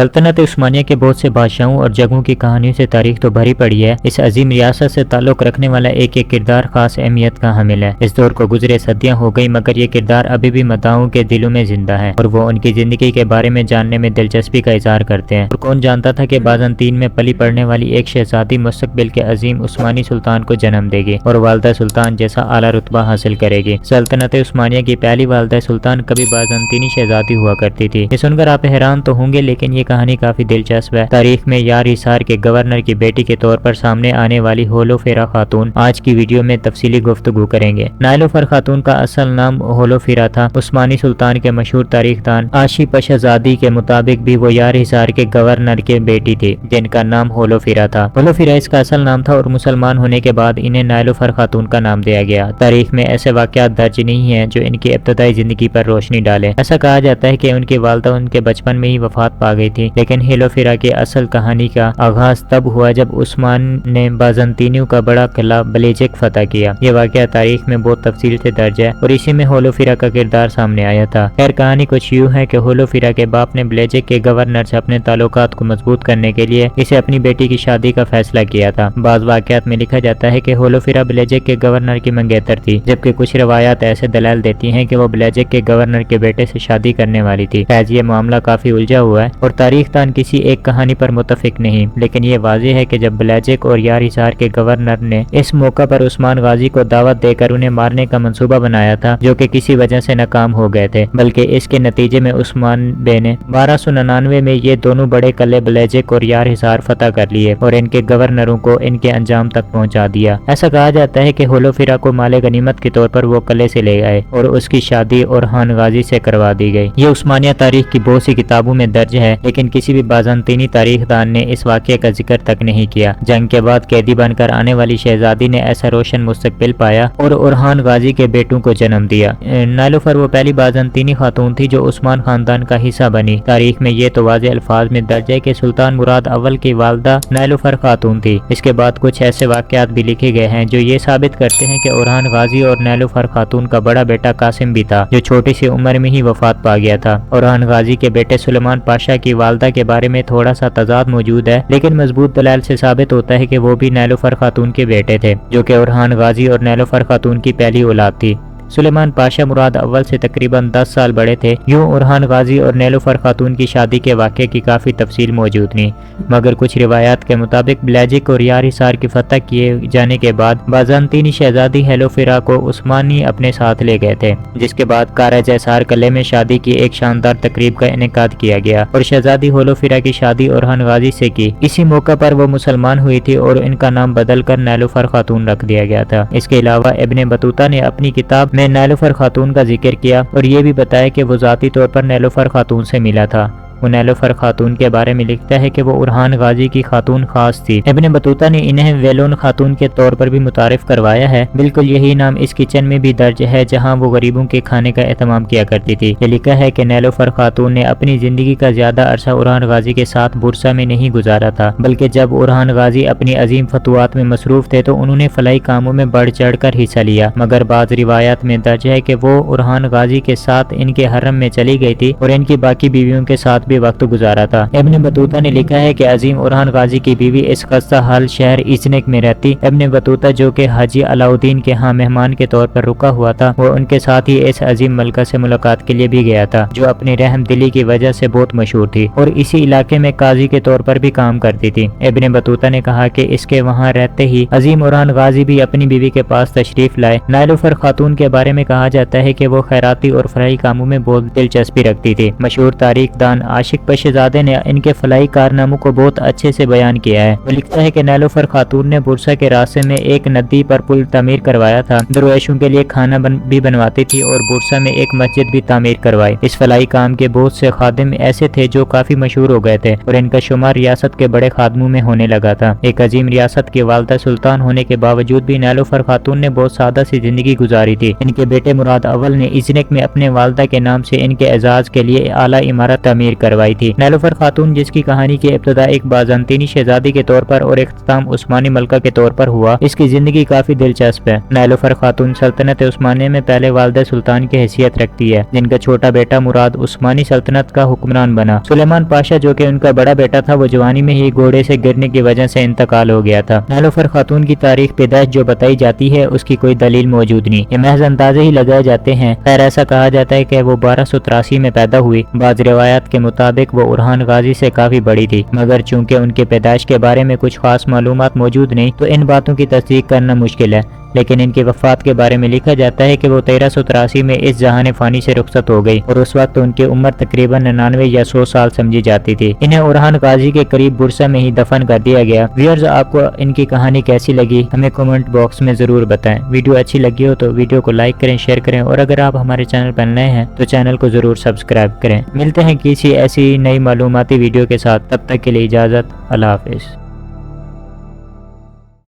सल्तनत उस्मानिया के बहुत से बादशाहों और जगहों की कहानियों से तारीख तो भरी पड़ी है। इस अजीम रियासत से ताल्लुक रखने वाला एक एक किरदार खास अहमियत का हामिल है। इस दौर को गुजरे सदियां हो गई मगर ये किरदार अभी भी मदाओं के दिलों में जिंदा है और वो उनकी जिंदगी के बारे में जानने में दिलचस्पी का इजहार करते हैं। और कौन जानता था कि बाज़ंतीन में पली पड़ने वाली एक शहजादी मुस्तकबिल के अजीम उस्मानी सुल्तान को जन्म देगी और वालदा सुल्तान जैसा आला रुतबा हासिल करेगी। सल्तनत उस्मानिया की पहली वालदा सुल्तान कभी बाज़ंतीनी शहजादी हुआ करती थी। ये सुनकर आप हैरान तो होंगे लेकिन ये कहानी काफी दिलचस्प है। तारीख में यार हिसार के गवर्नर की बेटी के तौर पर सामने आने वाली होलोफेरा खातून आज की वीडियो में तफसीली गुफ्तगू करेंगे। नाइलोफर खातून का असल नाम होलोफेरा था। उस्मानी सुल्तान के मशहूर तारीखदान आशी पशहज़ादी के मुताबिक भी वो यार हिसार के गवर्नर के बेटी थी जिनका नाम होलोफेरा था। होलोफेरा इसका असल नाम था और मुसलमान होने के बाद इन्हें नाइलोफर खातून का नाम दिया गया। तारीख में ऐसे वाक़यात दर्ज नहीं है जो इनकी इब्तदाई जिंदगी पर रोशनी डाले। ऐसा कहा जाता है कि उनकी वालदा उनके बचपन में ही वफात पा गई थी, लेकिन होलोफेरा की असल कहानी का आगाज तब हुआ जब उस्मान ने बाज़ंतीनियों का बड़ा किला ब्लेजेक फतह किया। ये वाक़या तारीख में बहुत तफसील से दर्ज है और इसी में होलोफेरा का किरदार सामने आया था। खैर कहानी कुछ यूँ है कि होलोफेरा के बाप ने ब्लेजेक के गवर्नर से अपने ताल्लुकात को मजबूत करने के लिए इसे अपनी बेटी की शादी का फैसला किया था। बाज़ वाक़यात में लिखा जाता है कि होलोफेरा ब्लेजेक के गवर्नर की मंगेतर थी, जबकि कुछ रवायात ऐसे दलाल देती हैं कि वो ब्लेजेक के गवर्नर के बेटे से शादी करने वाली थी। खैर ये मामला काफी उलझा हुआ है और तारीखदान किसी एक कहानी पर मुतफिक नहीं, लेकिन ये वाज़ेह है कि जब ब्लेजेक और यार हिसार के गवर्नर ने इस मौका पर उस्मान गाजी को दावत देकर उन्हें मारने का मंसूबा बनाया था जो कि किसी वजह से नाकाम हो गए थे, बल्कि इसके नतीजे में उस्मान बे ने 1299 में ये दोनों बड़े किले ब्लेजेक और यार हिसार फतह कर लिए और इनके गवर्नरों को इनके अंजाम तक पहुंचा दिया। ऐसा कहा जाता है कि होलोफेरा को माले गनीमत के तौर पर वो किले से ले आए और उसकी शादी ओरहान गाजी से करवा दी गई। ये उस्मानिया तारीख की बहुत सी किताबों में दर्ज है, लेकिन किसी भी बाज़ंतीनी तारीखदान ने इस वाक़े का जिक्र तक नहीं किया। जंग के बाद कैदी बनकर आने वाली शहजादी ने ऐसा रोशन मुस्तकबिल पाया और ओरहान गाजी के बेटों को जन्म दिया। नाइलोफर वो पहली बाज़ंतीनी खातून थी जो उस्मान खानदान का हिस्सा बनी। तारीख में ये तो वाज़ेह अल्फाज में दर्ज है कि सुल्तान मुराद अव्वल की वालदा नाइलोफर खातून थी। इसके बाद कुछ ऐसे वाक़यात भी लिखे गए हैं जो ये साबित करते हैं कि ओरहान गाजी और नाइलोफर खातून का बड़ा बेटा कासिम भी था जो छोटी सी उम्र में ही वफात पा गया था। ओरहान गाजी के बेटे सुलेमान पाशा की वालदा के बारे में थोड़ा सा तजाद मौजूद है, लेकिन मजबूत दलाल से साबित होता है कि वो भी नाइलोफर खातून के बेटे थे जो कि ओरहान गाजी और नाइलोफर खातून की पहली औलाद थी। सुलेमान पाशा मुराद अव्वल से तकरीबन 10 साल बड़े थे। यूं ओरहान गाजी और नाइलोफर खातून की शादी के वाक़े की काफ़ी तफसील मौजूद नहीं, मगर कुछ रिवायात के मुताबिक ब्लेजेक और यार हिसार की फतह किए जाने के बाद बाज़ंतीनी शहजादी होलोफेरा को उस्मानी अपने साथ ले गए थे, जिसके बाद कारज एसार किले में शादी की एक शानदार तकरीब का इनेकाद किया गया और शहजादी होलोफेरा की शादी ओरहान गाजी से की। इसी मौका पर वो मुसलमान हुई थी और इनका नाम बदल कर नाइलोफर खातून रख दिया गया था। इसके अलावा इब्ने बतूता ने अपनी किताब में नाइलोफर खातून का जिक्र किया और ये भी बताया कि वो ज़ाती तौर पर नाइलोफर खातून से मिला था। वो नाइलोफर खातून के बारे में लिखता है कि वो ओरहान गाजी की खातून खास थी। इब्ने बतूता ने इन्हें वेलोन खातून के तौर पर भी मुतारिफ करवाया है। बिल्कुल यही नाम इस किचन में भी दर्ज है जहां वो गरीबों के खाने का एहतमाम किया करती थी। ये लिखा है कि नाइलोफर खातून ने अपनी जिंदगी का ज्यादा अरसा ओरहान गाजी के साथ बुरसा में नहीं गुजारा था, बल्कि जब ओरहान गाजी अपनी अजीम फतुआत में मसरूफ थे तो उन्होंने फलाई कामों में बढ़ चढ़ कर हिस्सा लिया। मगर बाज़ रिवायात में दर्ज है कि वो ओरहान गाजी के साथ इनके हरम में चली गई थी और इनकी बाकी बीवियों के साथ भी वक्त गुजारा था। इब्ने बतूता ने लिखा है कि अजीम ओरहान गाजी की बीवी इस खस्ता हाल शहर इजनेक में रहती। इब्ने बतूता जो कि हाजी अलाउद्दीन के यहाँ मेहमान के तौर पर रुका हुआ था, वो उनके साथ ही इस अजीम मलका से मुलाकात के लिए भी गया था जो अपनी रहम दिली की वजह से बहुत मशहूर थी और इसी इलाके में काजी के तौर पर भी काम करती थी। इब्ने बतूता ने कहा कि इसके वहाँ रहते ही अजीम ओरहान गाजी भी अपनी बीवी के पास तशरीफ लाए। नाइलोफर खातून के बारे में कहा जाता है कि वो खैराती और फराई कामों में बहुत दिलचस्पी रखती थी। मशहूर तारीखदान आशिक पशहज़ादे ने इनके फलाई कारनामों को बहुत अच्छे से बयान किया है। वो लिखता है कि नाइलोफर खातून ने बुरसा के रास्ते में एक नदी पर पुल तामीर करवाया था, दरवेशों के लिए खाना भी बनवाती थी और बुरसा में एक मस्जिद भी तामीर करवाई। इस फलाई काम के बहुत से खादिम ऐसे थे जो काफी मशहूर हो गए थे और इनका शुमार रियासत के बड़े खादमों में होने लगा था। एक अजीम रियासत की वालदा सुल्तान होने के बावजूद भी नाइलोफर खातून ने बहुत सादा सी जिंदगी गुजारी थी। इनके बेटे मुराद अव्वल ने इजनेक में अपने वालदा के नाम से इनके एजाज के लिए आला इमारत तामीर کروائی تھی۔ نیلوفر خاتون، جس کی کہانی کی ابتدا ایک بازنطینی شہزادی کے طور پر اور اختتام عثمانی ملکہ کے طور پر ہوا، اس کی زندگی کافی دلچسپ ہے۔ نیلوفر خاتون سلطنت عثمانیہ میں پہلے والدہ سلطان کی حیثیت رکھتی ہے، جن کا چھوٹا بیٹا مراد عثمانی سلطنت کا حکمران بنا۔ سلیمان پاشا، جو کہ ان کا بڑا بیٹا تھا، وہ جوانی میں ہی گھوڑے سے گرنے کی وجہ سے انتقال ہو گیا تھا۔ نیلوفر خاتون کی تاریخ پیدائش جو بتائی جاتی ہے، اس کی کوئی دلیل موجود نہیں، یہ محض اندازے ہی لگائے جاتے ہیں۔ خیر، ایسا کہا جاتا ہے کہ وہ 1283 میں پیدا ہوئی۔ بعض روایات کے مطابق وہ اورحان غازی سے کافی بڑی تھی، مگر چونکہ ان کے پیدائش کے بارے میں کچھ خاص معلومات موجود نہیں تو ان باتوں کی تصدیق کرنا مشکل ہے۔ لیکن ان کی وفات کے بارے میں لکھا جاتا ہے کہ وہ 1383 میں اس جہان فانی سے رخصت ہو گئی، اور اس وقت ان کی عمر تقریباً 99 یا 100 سال سمجھی جاتی تھی۔ انہیں اورحان غازی کے قریب برسا میں ہی دفن کر دیا گیا۔ ویورز، آپ کو ان کی کہانی کیسی لگی ہمیں کمنٹ باکس میں ضرور بتائیں۔ ویڈیو اچھی لگی ہو تو ویڈیو کو لائک کریں، شیئر کریں، اور اگر آپ ہمارے چینل پر نئے ہیں تو چینل کو ضرور سبسکرائب کریں۔ ملتے ہیں کسی ایسی نئی معلوماتی ویڈیو کے ساتھ، تب تک کے لیے اجازت، اللہ حافظ۔